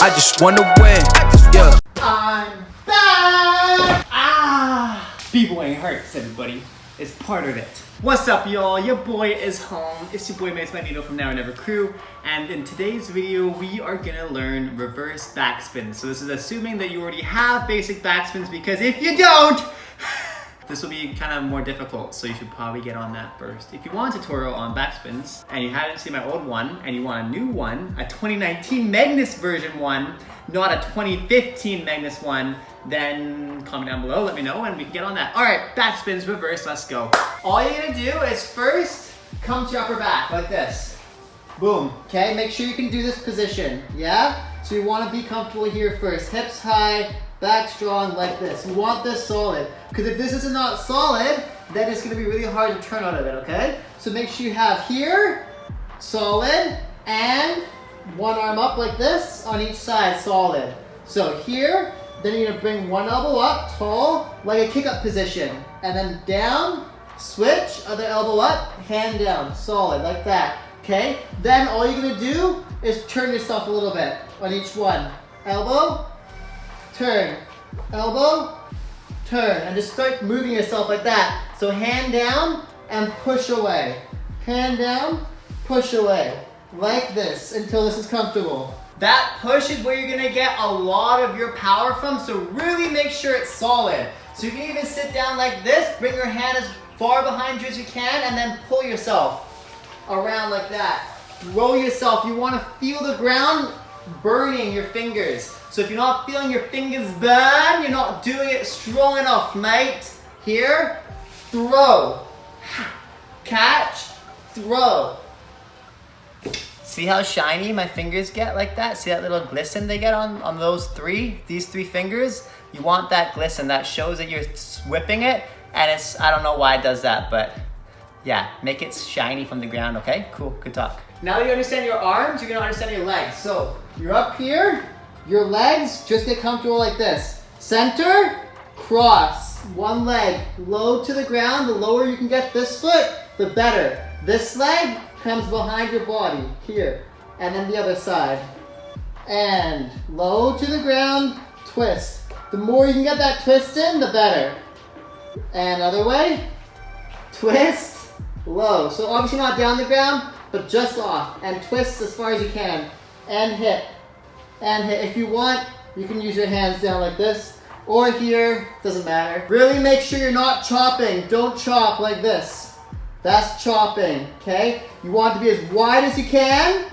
I just wanna win. Yeah. I'm back! B-boying hurts, everybody. It's part of it. What's up, y'all? Your boy is home. It's your boy Magnus.Magneto from Now or Never Crew. And in today's video, we are gonna learn reverse backspins. So this is assuming that you already have basic backspins, because if you don't, this will be kind of more difficult, so you should probably get on that first. If you want a tutorial on backspins, and you hadn't seen my old one, and you want a new one, a 2019 Magnus version one, not a 2015 Magnus one, then comment down below, let me know, and we can get on that. All right, backspins, reverse, let's go. All you're gonna do is first come to your upper back, like this. Boom, okay? Make sure you can do this position, yeah? So you wanna be comfortable here first. Hips high, back strong, like this. You want this solid, because if this is not solid, then it's gonna be really hard to turn out of it, okay? So make sure you have here, solid, and one arm up like this on each side, solid. So here, then you're gonna bring one elbow up, tall, like a kick-up position. And then down, switch, other elbow up, hand down, solid, like that, okay? Then all you're gonna do is turn yourself a little bit on each one. Elbow, turn, elbow, turn, and just start moving yourself like that. So hand down and push away. Hand down, push away. Like this, until this is comfortable. That push is where you're gonna get a lot of your power from, so really make sure it's solid. So you can even sit down like this, bring your hand as far behind you as you can, and then pull yourself around like that. Roll yourself. You wanna feel the ground burning your fingers. So if you're not feeling your fingers burn, you're not doing it strong enough, mate. Here, throw, catch, throw. See how shiny my fingers get like that? See that little glisten they get on these three fingers? You want that glisten. That shows that you're whipping it, and I don't know why it does that, but yeah, make it shiny from the ground, okay? Cool, good talk. Now that you understand your arms, you're gonna understand your legs. So you're up here, your legs, just get comfortable like this. Center, cross, one leg, low to the ground. The lower you can get this foot, the better. This leg comes behind your body, here, and then the other side. And low to the ground, twist. The more you can get that twist in, the better. And other way, twist, low. So obviously not down the ground, but just off. And twist as far as you can. And hit. And hit. If you want, you can use your hands down like this, or here, doesn't matter. Really make sure you're not chopping. Don't chop like this. That's chopping, okay? You want to be as wide as you can,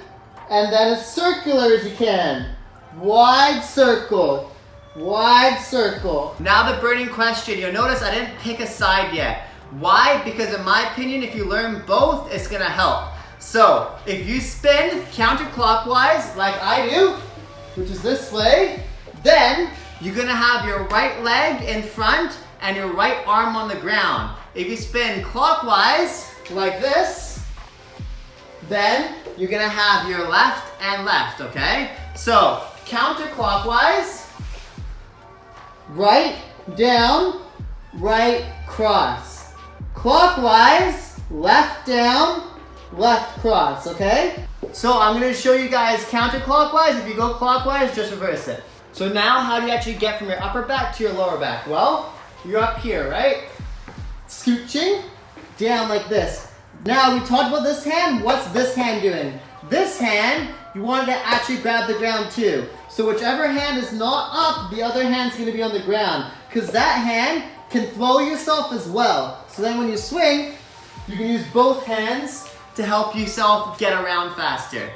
and then as circular as you can. Wide circle, wide circle. Now the burning question. You'll notice I didn't pick a side yet. Why? Because in my opinion, if you learn both, it's gonna help. So, if you spin counterclockwise, like I do, which is this way, then you're gonna have your right leg in front and your right arm on the ground. If you spin clockwise, like this, then you're gonna have your left and left, okay? So, counterclockwise, right, down, right, cross. Clockwise, left, down, left, cross, okay? So I'm gonna show you guys counterclockwise. If you go clockwise, just reverse it. So now, how do you actually get from your upper back to your lower back? Well, you're up here, right? Scooching down like this. Now we talked about this hand. What's this hand doing? This hand, you want it to actually grab the ground too. So whichever hand is not up, the other hand's gonna be on the ground, because that hand can throw yourself as well. So then when you swing, you can use both hands to help yourself get around faster.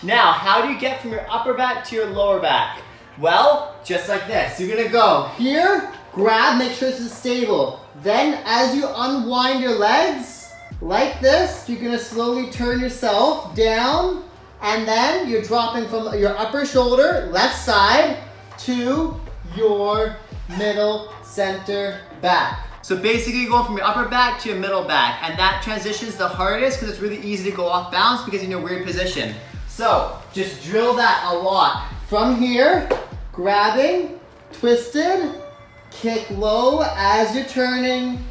Now, how do you get from your upper back to your lower back? Well, just like this. You're gonna go here, grab, make sure this is stable. Then as you unwind your legs, like this, you're gonna slowly turn yourself down, and then you're dropping from your upper shoulder, left side, to your middle, center, back. So basically you're going from your upper back to your middle back, and that transition's the hardest because it's really easy to go off balance because you're in a weird position. So just drill that a lot. From here, grabbing, twisted, kick low as you're turning,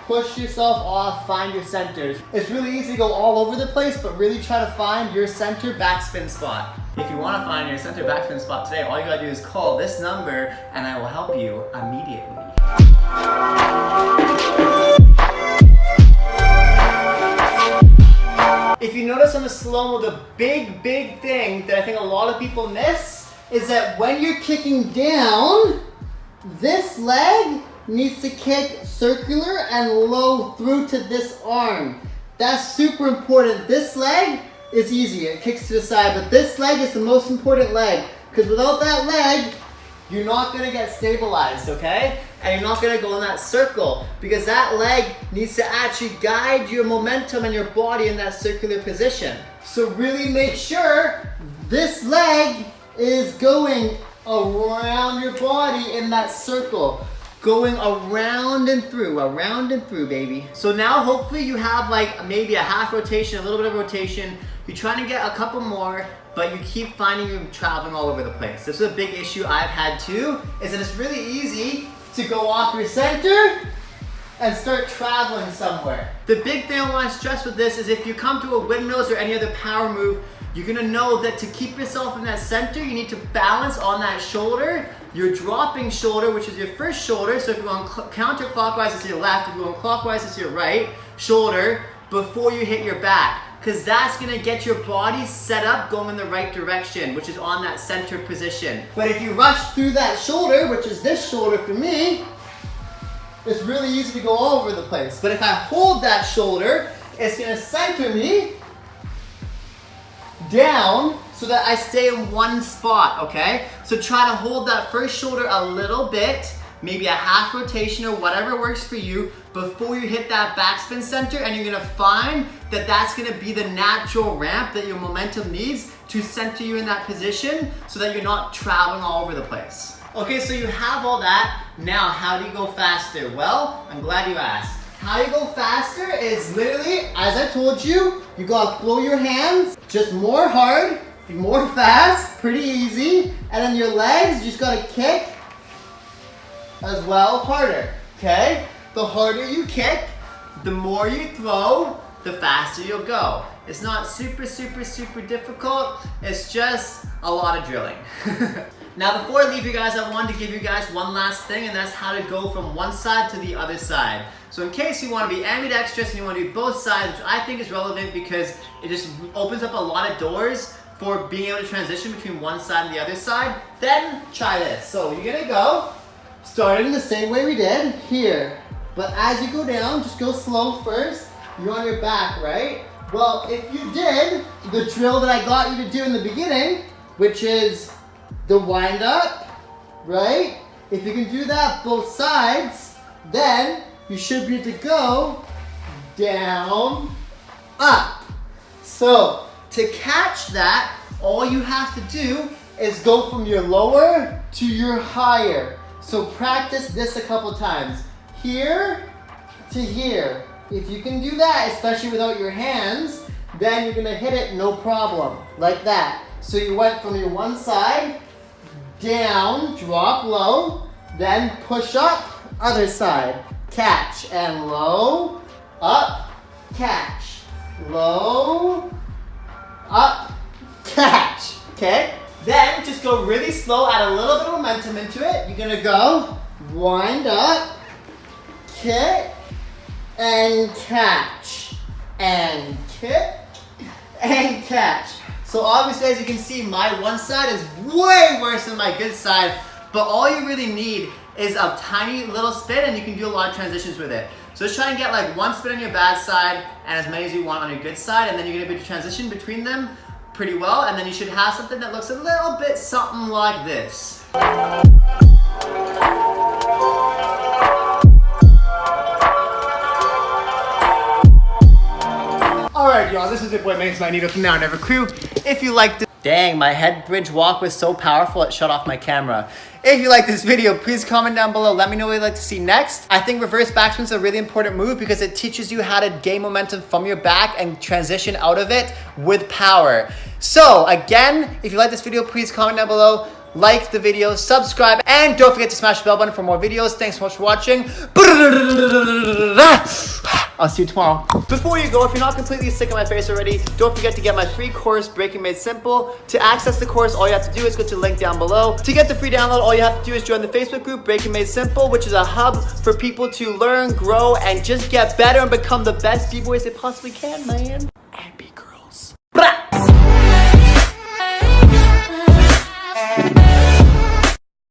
push yourself off, find your centers. It's really easy to go all over the place, but really try to find your center backspin spot. If you want to find your center backspin spot today, all you gotta do is call this number and I will help you immediately. If you notice on the slow-mo, the big thing that I think a lot of people miss is that when you're kicking down, this leg needs to kick circular and low through to this arm. That's super important. This leg is easy, it kicks to the side, but this leg is the most important leg, because without that leg, you're not gonna get stabilized, okay? And you're not gonna go in that circle, because that leg needs to actually guide your momentum and your body in that circular position. So really make sure this leg is going around your body in that circle. Going around and through, baby. So now hopefully you have like maybe a half rotation, a little bit of rotation. You're trying to get a couple more, but you keep finding you're traveling all over the place. This is a big issue I've had too, is that it's really easy to go off your center and start traveling somewhere. The big thing I want to stress with this is if you come to a windmills or any other power move, you're gonna know that to keep yourself in that center, you need to balance on that shoulder, your dropping shoulder, which is your first shoulder. So if you're going counterclockwise, it's your left. If you're going clockwise, it's your right shoulder before you hit your back. Because that's gonna get your body set up going in the right direction, which is on that center position. But if you rush through that shoulder, which is this shoulder for me, it's really easy to go all over the place. But if I hold that shoulder, it's gonna center me down so that I stay in one spot, okay? So try to hold that first shoulder a little bit, maybe a half rotation or whatever works for you before you hit that backspin center, and you're gonna find that that's gonna be the natural ramp that your momentum needs to center you in that position so that you're not traveling all over the place. Okay, so you have all that. Now, how do you go faster? Well, I'm glad you asked. How you go faster is literally, as I told you, you gotta throw your hands just more hard, more fast, pretty easy. And then your legs, you just gotta kick as well harder, okay? The harder you kick, the more you throw, the faster you'll go. It's not super difficult. It's just a lot of drilling. Now, before I leave you guys, I wanted to give you guys one last thing, and that's how to go from one side to the other side. So in case you want to be ambidextrous and you want to do both sides, which I think is relevant because it just opens up a lot of doors for being able to transition between one side and the other side, then try this. So you're gonna go, starting the same way we did here. But as you go down, just go slow first. You're on your back, right? Well, if you did the drill that I got you to do in the beginning, which is the wind up, right? If you can do that both sides, then you should be able to go down, up. So to catch that, all you have to do is go from your lower to your higher. So practice this a couple times. Here to here. If you can do that, especially without your hands, then you're gonna hit it no problem, like that. So you went from your one side, down, drop low, then push up, other side, catch, and low, up, catch, low, up, catch, okay? Then just go really slow, add a little bit of momentum into it. You're gonna go, wind up, kick, and catch, and kick, and catch. So obviously, as you can see, my one side is way worse than my good side, but all you really need is a tiny little spin and you can do a lot of transitions with it. So just try and get like one spin on your bad side and as many as you want on your good side, and then you're gonna be able to transition between them pretty well, and then you should have something that looks a little bit something like this. Alright y'all, this is your boy Magnus.Magneto from Now or Never Crew. If you liked this, dang, my head bridge walk was so powerful it shut off my camera. If you like this video, please comment down below. Let me know what you'd like to see next. I think reverse backspin is a really important move because it teaches you how to gain momentum from your back and transition out of it with power. So again, if you like this video, please comment down below. like the video, subscribe, and don't forget to smash the bell button for more videos. Thanks so much for watching. I'll see you tomorrow. Before you go, if you're not completely sick of my face already, don't forget to get my free course, Breaking Made Simple. To access the course, all you have to do is go to the link down below. To get the free download, all you have to do is join the Facebook group, Breaking Made Simple, which is a hub for people to learn, grow, and just get better and become the best B-boys they possibly can, man.